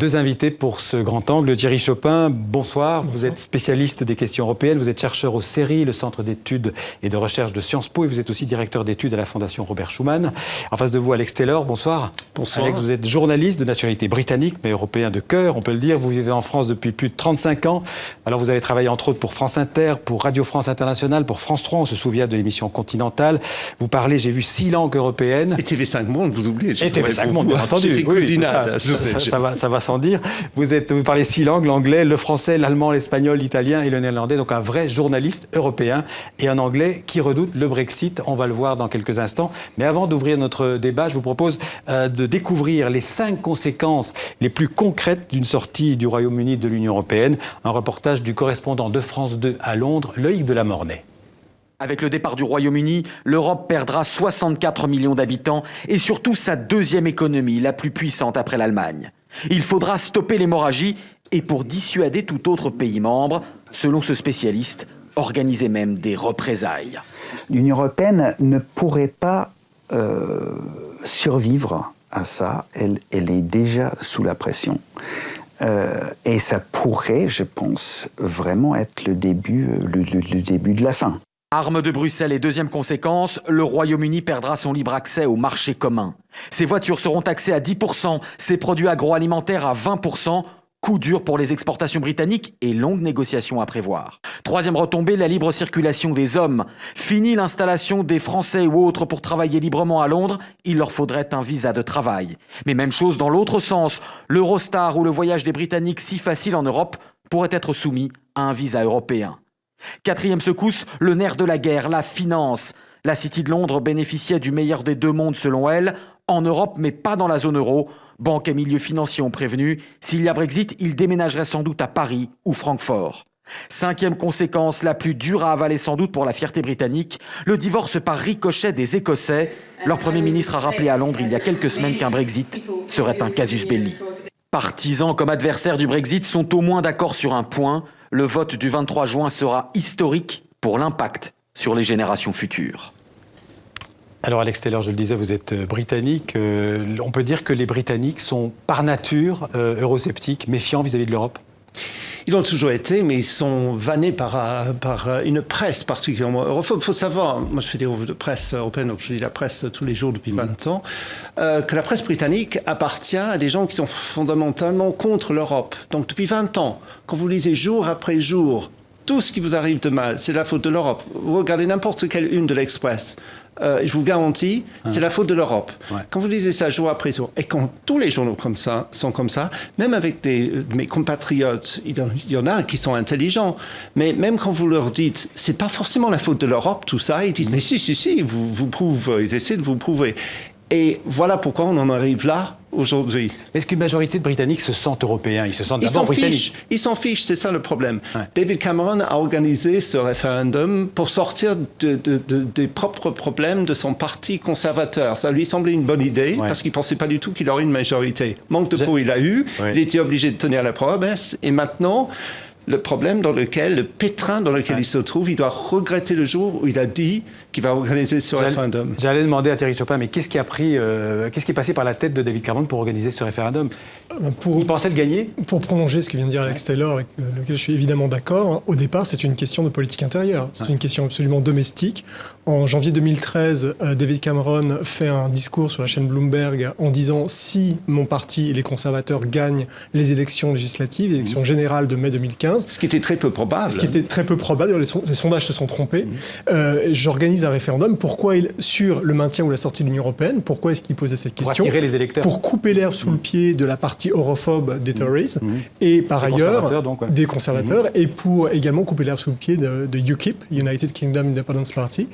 Deux invités pour ce grand angle. Thierry Chopin, bonsoir. Vous êtes spécialiste des questions européennes. Vous êtes chercheur au CERI, le Centre d'études et de recherche de Sciences Po. Et vous êtes aussi directeur d'études à la Fondation Robert Schuman. En face de vous, Alex Taylor, bonsoir. Bonsoir. Alex, vous êtes journaliste de nationalité britannique, mais européen de cœur, on peut le dire. Vous vivez en France depuis plus de 35 ans. Alors vous avez travaillé entre autres pour France Inter, pour Radio France Internationale, pour France 3. On se souvient de l'émission Continentale. Vous parlez, j'ai vu, 6 langues européennes. Et TV5 Monde, vous oubliez. Et TV5 Monde, bien entendu. J'ai fait cousinade. Ça va sans dire. Vous parlez 6 langues, l'anglais, le français, l'allemand, l'espagnol, l'italien et le néerlandais. Donc un vrai journaliste européen et un anglais qui redoute le Brexit. On va le voir dans quelques instants. Mais avant d'ouvrir notre débat, je vous propose de découvrir les 5 conséquences les plus concrètes d'une sortie du Royaume-Uni de l'Union européenne. Un reportage du correspondant de France 2 à Londres, Loïc de la Mornay. Avec le départ du Royaume-Uni, l'Europe perdra 64 millions d'habitants et surtout sa deuxième économie, la plus puissante après l'Allemagne. Il faudra stopper l'hémorragie et pour dissuader tout autre pays membre, selon ce spécialiste, organiser même des représailles. L'Union européenne ne pourrait pas survivre à ça. Elle est déjà sous la pression. Et ça pourrait, je pense, vraiment être le début de la fin. Arme de Bruxelles et deuxième conséquence, le Royaume-Uni perdra son libre accès au marché commun. Ses voitures seront taxées à 10%, ses produits agroalimentaires à 20%. Coup dur pour les exportations britanniques et longue négociation à prévoir. Troisième retombée, la libre circulation des hommes. Fini l'installation des Français ou autres pour travailler librement à Londres, il leur faudrait un visa de travail. Mais même chose dans l'autre sens, l'Eurostar ou le voyage des Britanniques si facile en Europe pourrait être soumis à un visa européen. Quatrième secousse, le nerf de la guerre, la finance. La City de Londres bénéficiait du meilleur des deux mondes selon elle, en Europe mais pas dans la zone euro. Banques et milieux financiers ont prévenu, s'il y a Brexit, ils déménageraient sans doute à Paris ou Francfort. Cinquième conséquence, la plus dure à avaler sans doute pour la fierté britannique, le divorce par ricochet des Écossais. Leur Premier ministre a rappelé à Londres il y a quelques semaines qu'un Brexit serait un casus belli. Partisans comme adversaires du Brexit sont au moins d'accord sur un point. Le vote du 23 juin sera historique pour l'impact sur les générations futures. Alors Alex Taylor, je le disais, vous êtes britannique. On peut dire que les Britanniques sont par nature eurosceptiques, méfiants vis-à-vis de l'Europe. Ils l'ont toujours été, mais ils sont vannés par une presse particulièrement européenne. Il faut savoir, moi je fais des revues de presse européenne, donc je lis la presse tous les jours depuis 20 ans, que la presse britannique appartient à des gens qui sont fondamentalement contre l'Europe. Donc depuis 20 ans, quand vous lisez jour après jour, tout ce qui vous arrive de mal, c'est la faute de l'Europe. Vous regardez n'importe quelle une de l'Express, je vous garantis, c'est la faute de l'Europe. Ouais. Quand vous lisez ça jour après jour, et quand tous les journaux sont comme ça, même avec mes compatriotes, il y en a qui sont intelligents, mais même quand vous leur dites, c'est pas forcément la faute de l'Europe, tout ça, ils disent, mais si, vous prouvent, ils essaient de vous prouver. Et voilà pourquoi on en arrive là aujourd'hui. Est-ce qu'une majorité de Britanniques se sentent européens? Ils se sentent d'abord britanniques. Ils s'en fichent, c'est ça le problème. Ouais. David Cameron a organisé ce référendum pour sortir des propres problèmes de son parti conservateur. Ça lui semblait une bonne idée, parce qu'il ne pensait pas du tout qu'il aurait une majorité. Manque de peau, il a eu. Il était obligé de tenir la promesse. Et maintenant, le pétrin dans lequel il se trouve, il doit regretter le jour où il a dit qu'il va organiser ce référendum. J'allais demander à Thierry Chopin, mais qu'est-ce qui est passé par la tête de David Cameron pour organiser ce référendum? Il pensait le gagner? Pour prolonger ce que vient de dire Alex Taylor, avec lequel je suis évidemment d'accord, au départ, c'est une question de politique intérieure. C'est une question absolument domestique. En janvier 2013, David Cameron fait un discours sur la chaîne Bloomberg en disant « Si mon parti et les conservateurs gagnent les élections législatives, les élections générales de mai 2015... » Ce qui était très peu probable. Ce qui était très peu probable. Les sondages se sont trompés. J'organise un référendum. Pourquoi sur le maintien ou la sortie de l'Union européenne? Pourquoi est-ce qu'il posait cette question? Pour attirer les électeurs. Pour couper l'herbe sous le pied de la partie europhobe des Tories et par ailleurs des conservateurs et pour également couper l'herbe sous le pied de UKIP, United Kingdom Independence Party,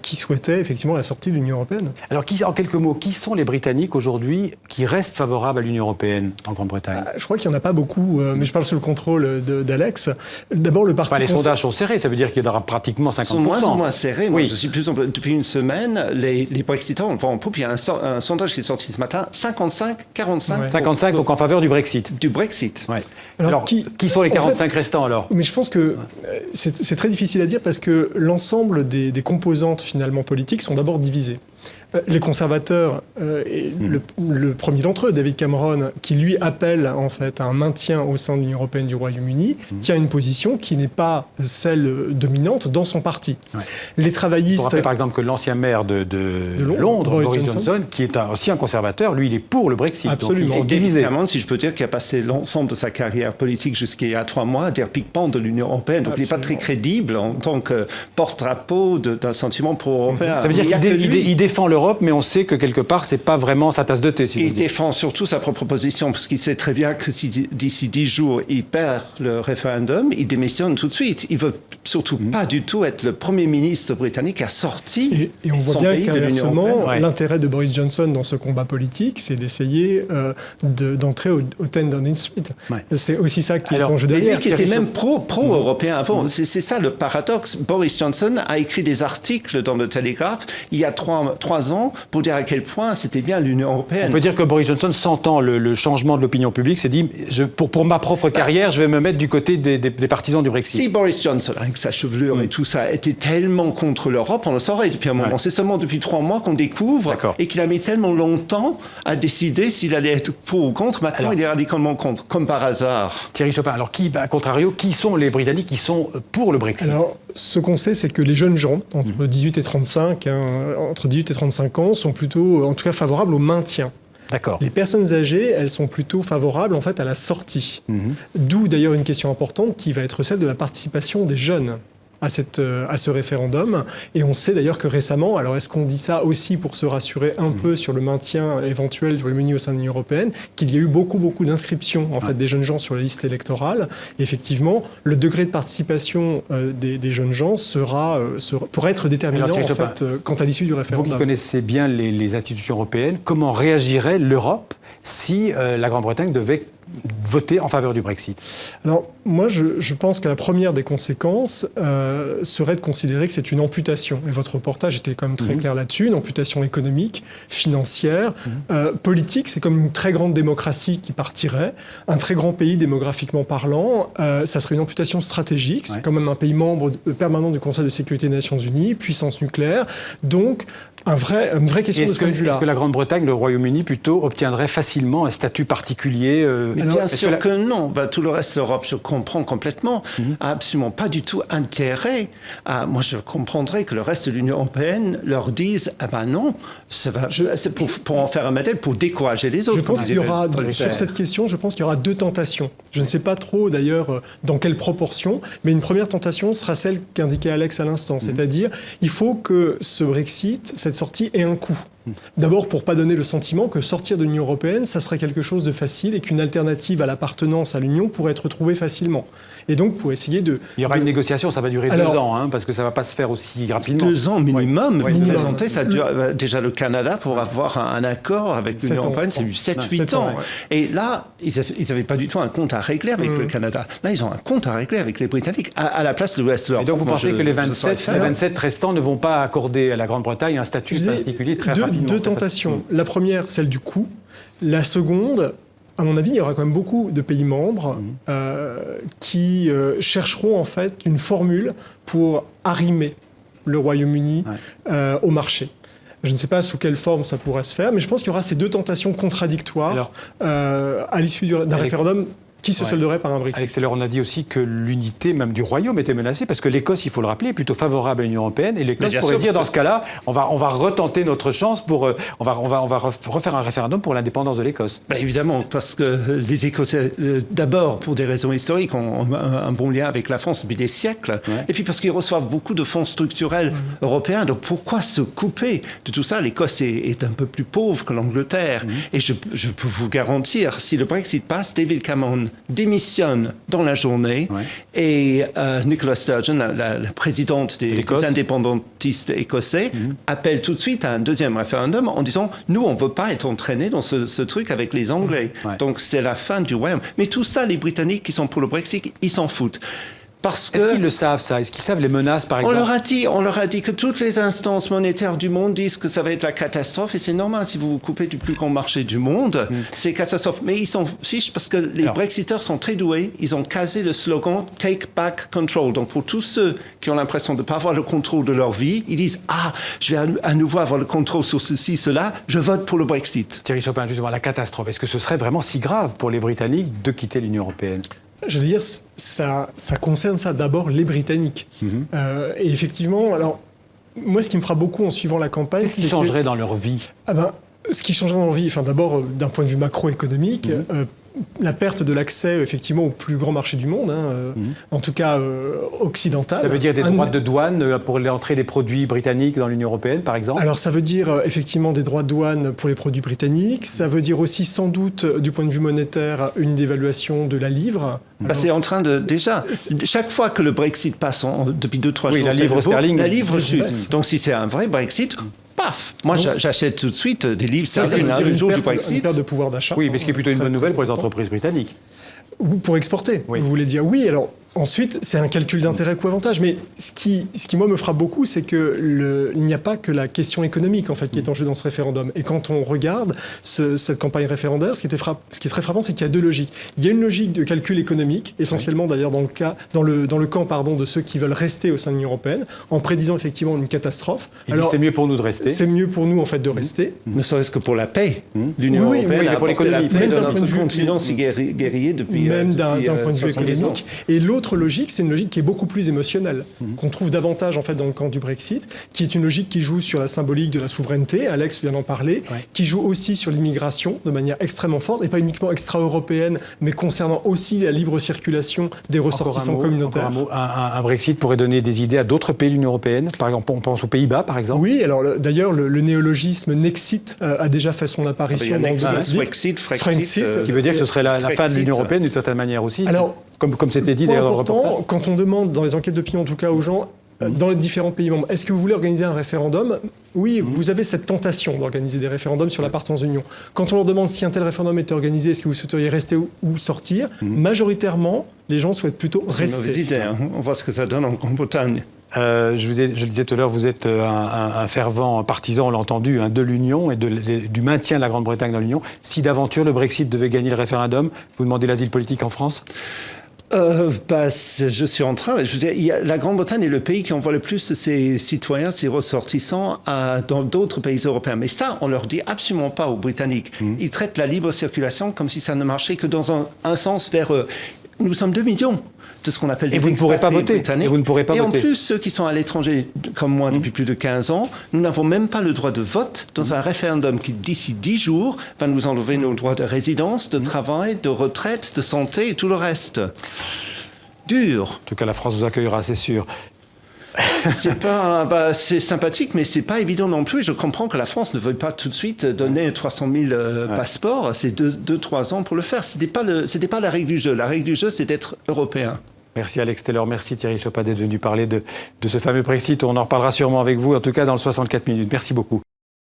qui souhaitait effectivement la sortie de l'Union européenne. Alors, en quelques mots, qui sont les Britanniques aujourd'hui qui restent favorables à l'Union européenne en Grande-Bretagne? Je crois qu'il n'y en a pas beaucoup, mais je parle sous le contrôle d'Alex. D'abord, le parti... les sondages sont serrés, ça veut dire qu'il y en aura pratiquement 50%. Ils sont moins en moins serrés. Moi, je suis depuis une semaine, les Brexitants, il y a un sondage qui est sorti ce matin, 55-45. 55, donc en faveur du Brexit. Du Brexit. Ouais. Alors qui sont les 45 restants alors? Mais je pense que c'est très difficile à dire parce que l'ensemble des composantes finalement politiques sont d'abord divisées. Les conservateurs, et le premier d'entre eux, David Cameron, qui lui appelle en fait à un maintien au sein de l'Union européenne du Royaume-Uni, tient une position qui n'est pas celle dominante dans son parti. Ouais. Les travaillistes... Vous rappelez par exemple que l'ancien maire de Londres, Boris Johnson, qui est aussi un conservateur, lui il est pour le Brexit. Absolument. Donc, il est divisé. David Cameron, si je peux dire, qui a passé l'ensemble de sa carrière politique jusqu'il y a 3 mois à dire pique-pente de l'Union européenne. Donc il n'est pas très crédible en tant que porte-drapeau d'un sentiment pro-européen. Ça veut dire qu'il défend l'Europe, mais on sait que quelque part, c'est pas vraiment sa tasse de thé. Si il défend surtout sa propre position, parce qu'il sait très bien que si d'ici 10 jours, il perd le référendum, il démissionne tout de suite. Il veut surtout pas du tout être le Premier ministre britannique à sortir et on voit son bien pays de l'Union européenne. qu'inversement, l'intérêt de Boris Johnson dans ce combat politique, c'est d'essayer d'entrer au 10 Downing Street. Ouais. C'est aussi ça qui est en jeu Mais derrière. lui qui était même pro-européen avant, c'est ça le paradoxe. Boris Johnson a écrit des articles dans le Telegraph il y a 3 ans pour dire à quel point c'était bien l'Union européenne. On peut dire que Boris Johnson, sentant le changement de l'opinion publique, s'est dit pour ma propre carrière, je vais me mettre du côté des partisans du Brexit. Si Boris Johnson, avec sa chevelure et tout ça, était tellement contre l'Europe, on le saurait depuis un moment. C'est seulement depuis 3 mois qu'on découvre et qu'il a mis tellement longtemps à décider s'il allait être pour ou contre. Maintenant, il est radicalement contre, comme par hasard. Thierry Chopin, alors à contrario, qui sont les Britanniques qui sont pour le Brexit? Alors, ce qu'on sait, c'est que les jeunes gens, entre 18 et 35, entre 18 et 35 ans, sont plutôt, en tout cas, favorables au maintien. D'accord. Les personnes âgées, elles sont plutôt favorables en fait à la sortie. D'où d'ailleurs une question importante qui va être celle de la participation des jeunes à ce référendum. Et on sait d'ailleurs que récemment, alors est-ce qu'on dit ça aussi pour se rassurer un peu sur le maintien éventuel du Royaume-Uni au sein de l'Union européenne, qu'il y a eu beaucoup d'inscriptions en fait des jeunes gens sur la liste électorale. Et effectivement, le degré de participation des jeunes gens pourra être déterminant en fait, quant à l'issue du référendum. Vous qui connaissez bien les institutions européennes, comment réagirait l'Europe si la Grande-Bretagne devait voter en faveur du Brexit? Alors, moi, je pense que la première des conséquences serait de considérer que c'est une amputation. Et votre reportage était quand même très clair là-dessus. Une amputation économique, financière, politique. C'est comme une très grande démocratie qui partirait. Un très grand pays démographiquement parlant. Ça serait une amputation stratégique. C'est quand même un pays membre permanent du Conseil de sécurité des Nations Unies, puissance nucléaire. Donc, une vraie question de ce point de vue-là. Est-ce que la Grande-Bretagne, le Royaume-Uni plutôt, obtiendrait facilement un statut particulier Mais bien sûr que non. Tout le reste de l'Europe, je comprends complètement, a absolument pas du tout intérêt. Moi, je comprendrais que le reste de l'Union européenne leur dise non, c'est pour en faire un modèle, pour décourager les autres. Je pense qu'il y aura, sur cette question, je pense qu'il y aura 2 tentations. Je ne sais pas trop d'ailleurs dans quelle proportion, mais une première tentation sera celle qu'indiquait Alex à l'instant, c'est-à-dire il faut que ce Brexit, cette sortie ait un coût. D'abord, pour ne pas donner le sentiment que sortir de l'Union européenne, ça serait quelque chose de facile et qu'une alternative à l'appartenance à l'Union pourrait être trouvée facilement. Et donc, pour essayer de... Il y aura une négociation, ça va durer 2 ans, parce que ça ne va pas se faire aussi rapidement. 2 ans minimum. Oui. Présenter, ça dure déjà le Canada pour avoir un accord avec l'Union européenne, c'est du 7-8 ans. Et là, ils n'avaient pas du tout un compte à régler avec le Canada. Là, ils ont un compte à régler avec les Britanniques, à la place de l'Ouest de l'Europe. Et donc, vous pensez que les 27 restants ne vont pas accorder à la Grande-Bretagne un statut particulier très rapidement? 2 tentations. La première, celle du coût. La seconde, à mon avis, il y aura quand même beaucoup de pays membres qui chercheront en fait une formule pour arrimer le Royaume-Uni au marché. Je ne sais pas sous quelle forme ça pourra se faire, mais je pense qu'il y aura ces 2 tentations contradictoires à l'issue d'un référendum qui se solderait par un Brexit. Alex Taylor, on a dit aussi que l'unité même du Royaume était menacée, parce que l'Écosse, il faut le rappeler, est plutôt favorable à l'Union européenne, et l'Écosse pourrait dire dans ce cas-là, on va retenter notre chance pour, on va refaire un référendum pour l'indépendance de l'Écosse. Évidemment, parce que les Écossais, d'abord pour des raisons historiques, ont un bon lien avec la France depuis des siècles, et puis parce qu'ils reçoivent beaucoup de fonds structurels européens, donc pourquoi se couper de tout ça? L'Écosse est un peu plus pauvre que l'Angleterre, et je peux vous garantir, si le Brexit passe, David Cameron démissionne dans la journée et Nicola Sturgeon, la présidente des indépendantistes écossais, appelle tout de suite à un deuxième référendum en disant « Nous, on ne veut pas être entraînés dans ce truc avec les Anglais. Donc c'est la fin du royaume. Mais tout ça, les Britanniques qui sont pour le Brexit, ils s'en foutent. Parce Est-ce que qu'ils le savent, ça? Est-ce qu'ils savent les menaces, par exemple? on leur a dit que toutes les instances monétaires du monde disent que ça va être la catastrophe, et c'est normal, si vous vous coupez du plus grand marché du monde, c'est catastrophe. Mais ils s'en fichent parce que les Brexiteurs sont très doués, ils ont casé le slogan « Take back control ». Donc pour tous ceux qui ont l'impression de ne pas avoir le contrôle de leur vie, ils disent « Ah, je vais à nouveau avoir le contrôle sur ceci, cela, je vote pour le Brexit ». Thierry Chopin, justement, la catastrophe, est-ce que ce serait vraiment si grave pour les Britanniques de quitter l'Union européenne? J'allais dire, ça concerne ça d'abord les Britanniques. Et effectivement, alors, moi, ce qui me fera beaucoup en suivant la campagne, Qu'est-ce qui changerait dans leur vie? Ce qui changerait dans leur vie, enfin, d'abord, d'un point de vue macroéconomique, la perte de l'accès, effectivement, au plus grand marché du monde, en tout cas occidental. Ça veut dire des droits de douane pour l'entrée des produits britanniques dans l'Union européenne, par exemple? Alors, ça veut dire effectivement des droits de douane pour les produits britanniques. Ça veut dire aussi, sans doute, du point de vue monétaire, une dévaluation de la livre. C'est en train de... Déjà, chaque fois que le Brexit passe depuis 2-3 jours, la livre sterling, la livre chute. baisse. Donc si c'est un vrai Brexit, paf, moi j'achète tout de suite des livres Ça veut sterling dire le jour du une Brexit. perte de pouvoir d'achat. Oui, mais ce qui est plutôt une bonne nouvelle pour les important. entreprises britanniques. Ou pour exporter, Oui. vous voulez dire oui. Alors ensuite, c'est un calcul d'intérêt coût-avantage. Mais ce qui moi me frappe beaucoup, c'est que il n'y a pas que la question économique en fait qui est en jeu dans ce référendum. Et quand on regarde cette campagne référendaire, ce qui est très frappant, c'est qu'il y a deux logiques. Il y a une logique de calcul économique, essentiellement d'ailleurs dans le camp de ceux qui veulent rester au sein de l'Union européenne, en prédisant effectivement une catastrophe. Alors c'est mieux pour nous de rester. C'est mieux pour nous en fait de rester. Ne serait-ce que pour la paix. L'Union européenne a pour apporté la l'économie. paix Même dans d'un point de notre vue- continent si guerrier depuis Même d'un point de vue 70 ans. économique. Et l'autre logique, c'est une logique qui est beaucoup plus émotionnelle, qu'on trouve davantage en fait dans le camp du Brexit, qui est une logique qui joue sur la symbolique de la souveraineté, Alex vient d'en parler, qui joue aussi sur l'immigration de manière extrêmement forte, et pas uniquement extra-européenne, mais concernant aussi la libre circulation des ressortissants communautaires. Encore un mot. Un Brexit pourrait donner des idées à d'autres pays de l'Union européenne. Par exemple, on pense aux Pays-Bas, par exemple. Oui, alors d'ailleurs, le néologisme Nexit a déjà fait son apparition dans le Brexit, Brexit. Frexit, Ce qui veut dire que ce serait la fin de Frexit. l'Union européenne d'une certaine manière aussi. Alors, comme c'était dit Point d'ailleurs dans le important, reportage. quand on demande dans les enquêtes d'opinion, en tout cas aux gens, dans les différents pays membres, est-ce que vous voulez organiser un référendum? Oui, vous avez cette tentation d'organiser des référendums sur l'appartenance à l'Union. Quand on leur demande si un tel référendum était organisé, est-ce que vous souhaiteriez rester ou sortir? Majoritairement, les gens souhaitent plutôt C'est une mauvaise rester. idée, hein. On voit ce que ça donne en Grande-Bretagne. Je le disais tout à l'heure, vous êtes un fervent partisan, on l'a entendu, de l'Union et du maintien de la Grande-Bretagne dans l'Union. Si d'aventure le Brexit devait gagner le référendum, vous demandez l'asile politique en France? Je suis en train. Je veux dire, la Grande-Bretagne est le pays qui envoie le plus de ses citoyens, ses ressortissants dans d'autres pays européens. Mais ça, on leur dit absolument pas aux Britanniques. Ils traitent la libre circulation comme si ça ne marchait que dans un sens vers eux. Nous sommes 2 millions de ce qu'on appelle des Et vous ne pourrez pas voter. britanniques. Et vous ne pourrez pas Et en voter. plus, ceux qui sont à l'étranger, comme moi, depuis plus de 15 ans, nous n'avons même pas le droit de vote dans un référendum qui, d'ici 10 jours, va nous enlever nos droits de résidence, de travail, de retraite, de santé et tout le reste. Dur. En tout cas, la France vous accueillera, c'est sûr. C'est sympathique, mais c'est pas évident non plus. Je comprends que la France ne veuille pas tout de suite donner 300 000 passeports. C'est 2-3 ans pour le faire. C'était pas la règle du jeu. La règle du jeu, c'est d'être européen. Merci Alex Taylor, merci Thierry Chopin d'être venu parler de ce fameux Brexit. On en reparlera sûrement avec vous, en tout cas dans le 64 minutes. Merci beaucoup.